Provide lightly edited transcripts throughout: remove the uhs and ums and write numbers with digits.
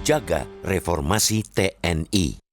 jaga reformasi TNI.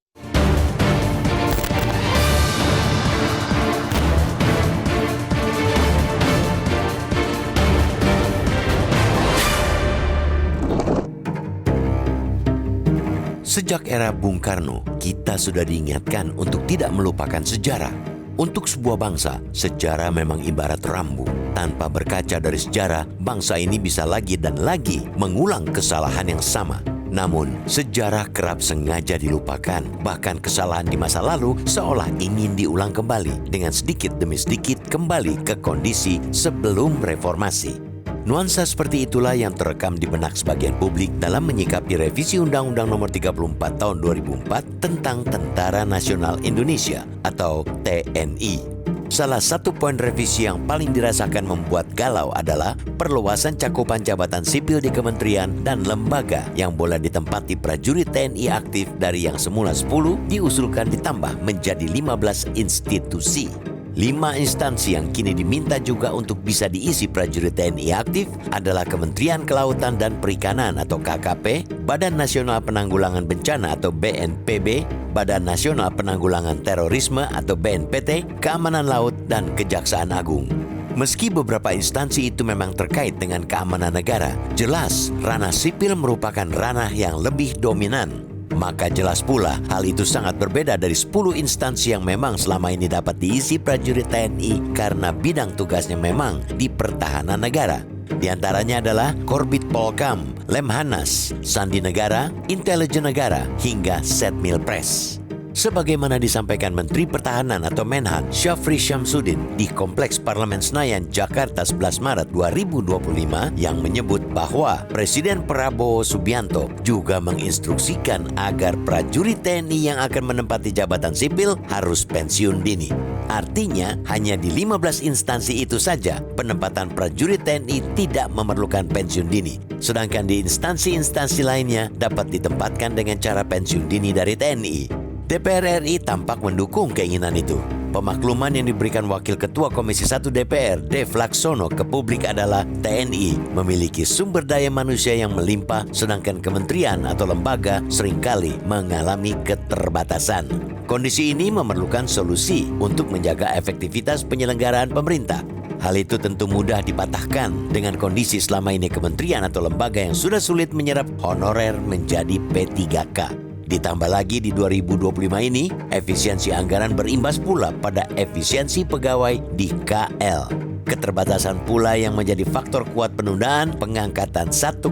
Sejak era Bung Karno, kita sudah diingatkan untuk tidak melupakan sejarah. Untuk sebuah bangsa, sejarah memang ibarat rambu. Tanpa berkaca dari sejarah, bangsa ini bisa lagi dan lagi mengulang kesalahan yang sama. Namun, sejarah kerap sengaja dilupakan. Bahkan kesalahan di masa lalu seolah ingin diulang kembali dengan sedikit demi sedikit kembali ke kondisi sebelum reformasi. Nuansa seperti itulah yang terekam di benak sebagian publik dalam menyikapi revisi Undang-Undang Nomor 34 Tahun 2004 tentang Tentara Nasional Indonesia atau TNI. Salah satu poin revisi yang paling dirasakan membuat galau adalah perluasan cakupan jabatan sipil di kementerian dan lembaga yang boleh ditempati prajurit TNI aktif dari yang semula 10 diusulkan ditambah menjadi 15 institusi. 5 instansi yang kini diminta juga untuk bisa diisi prajurit TNI aktif adalah Kementerian Kelautan dan Perikanan atau KKP, Badan Nasional Penanggulangan Bencana atau BNPB, Badan Nasional Penanggulangan Terorisme atau BNPT, Keamanan Laut, dan Kejaksaan Agung. Meski beberapa instansi itu memang terkait dengan keamanan negara, jelas ranah sipil merupakan ranah yang lebih dominan. Maka jelas pula hal itu sangat berbeda dari 10 instansi yang memang selama ini dapat diisi prajurit TNI karena bidang tugasnya memang di pertahanan negara. Di antaranya adalah Korbit Polkam, Lemhanas, Sandi Negara, Intelijen Negara, hingga Setmilpres. Sebagaimana disampaikan Menteri Pertahanan atau Menhan Syafri Syamsuddin di Kompleks Parlemen Senayan, Jakarta 11 Maret 2025 yang menyebut bahwa Presiden Prabowo Subianto juga menginstruksikan agar prajurit TNI yang akan menempati jabatan sipil harus pensiun dini. Artinya hanya di 15 instansi itu saja penempatan prajurit TNI tidak memerlukan pensiun dini. Sedangkan di instansi-instansi lainnya dapat ditempatkan dengan cara pensiun dini dari TNI. DPR RI tampak mendukung keinginan itu. Pemakluman yang diberikan Wakil Ketua Komisi 1 DPR, Dev Laksono, ke publik adalah TNI memiliki sumber daya manusia yang melimpah, sedangkan kementerian atau lembaga seringkali mengalami keterbatasan. Kondisi ini memerlukan solusi untuk menjaga efektivitas penyelenggaraan pemerintah. Hal itu tentu mudah dipatahkan dengan kondisi selama ini kementerian atau lembaga yang sudah sulit menyerap honorer menjadi P3K. Ditambah lagi di 2025 ini, efisiensi anggaran berimbas pula pada efisiensi pegawai di KL. Keterbatasan pula yang menjadi faktor kuat penundaan pengangkatan 1,2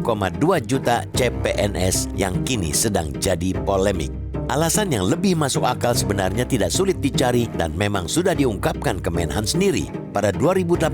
juta CPNS yang kini sedang jadi polemik. Alasan yang lebih masuk akal sebenarnya tidak sulit dicari dan memang sudah diungkapkan Kemenhan sendiri. Pada 2018,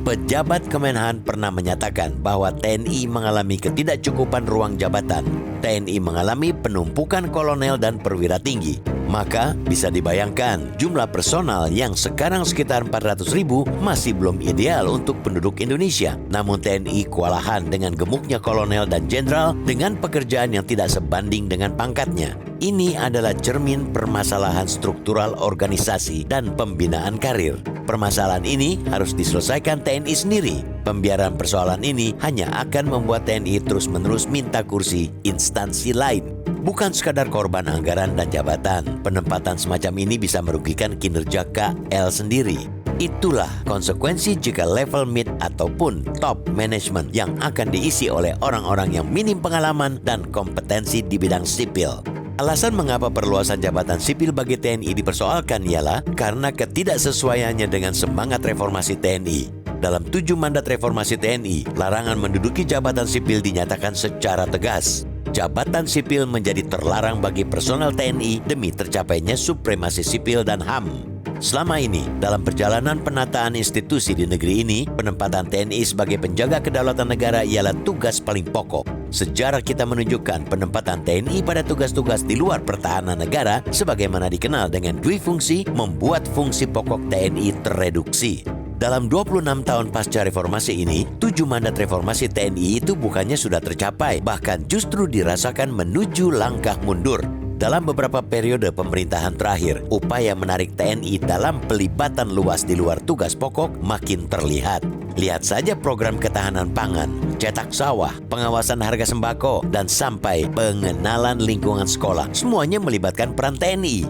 pejabat Kemenhan pernah menyatakan bahwa TNI mengalami ketidakcukupan ruang jabatan. TNI mengalami penumpukan kolonel dan perwira tinggi. Maka bisa dibayangkan jumlah personal yang sekarang sekitar 400.000 masih belum ideal untuk penduduk Indonesia. Namun TNI kewalahan dengan gemuknya kolonel dan jenderal dengan pekerjaan yang tidak sebanding dengan pangkatnya. Ini adalah cermin permasalahan struktural organisasi dan pembinaan karir. Permasalahan ini harus diselesaikan TNI sendiri. Pembiaran persoalan ini hanya akan membuat TNI terus-menerus minta kursi instansi lain. Bukan sekadar korban anggaran dan jabatan, penempatan semacam ini bisa merugikan kinerja KL sendiri. Itulah konsekuensi jika level mid ataupun top management yang akan diisi oleh orang-orang yang minim pengalaman dan kompetensi di bidang sipil. Alasan mengapa perluasan jabatan sipil bagi TNI dipersoalkan ialah karena ketidaksesuaiannya dengan semangat reformasi TNI. Dalam 7 mandat reformasi TNI, larangan menduduki jabatan sipil dinyatakan secara tegas. Jabatan sipil menjadi terlarang bagi personel TNI demi tercapainya supremasi sipil dan HAM. Selama ini, dalam perjalanan penataan institusi di negeri ini, penempatan TNI sebagai penjaga kedaulatan negara ialah tugas paling pokok. Sejarah kita menunjukkan penempatan TNI pada tugas-tugas di luar pertahanan negara sebagaimana dikenal dengan dwifungsi membuat fungsi pokok TNI tereduksi. Dalam 26 tahun pasca reformasi ini, 7 mandat reformasi TNI itu bukannya sudah tercapai, bahkan justru dirasakan menuju langkah mundur. Dalam beberapa periode pemerintahan terakhir, upaya menarik TNI dalam pelibatan luas di luar tugas pokok makin terlihat. Lihat saja program ketahanan pangan, cetak sawah, pengawasan harga sembako, dan sampai pengenalan lingkungan sekolah. Semuanya melibatkan peran TNI.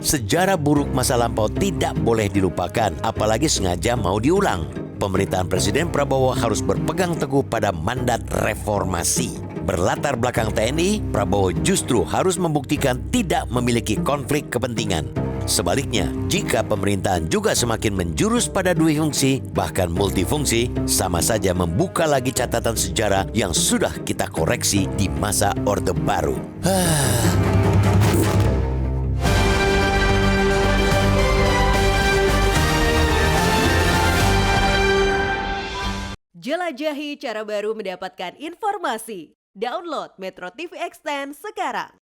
Sejarah buruk masa lampau tidak boleh dilupakan, apalagi sengaja mau diulang. Pemerintahan Presiden Prabowo harus berpegang teguh pada mandat reformasi. Berlatar belakang TNI, Prabowo justru harus membuktikan tidak memiliki konflik kepentingan. Sebaliknya, jika pemerintahan juga semakin menjurus pada duifungsi, bahkan multifungsi, sama saja membuka lagi catatan sejarah yang sudah kita koreksi di masa Orde Baru. Jelajahi cara baru mendapatkan informasi. Download Metro TV Extend sekarang.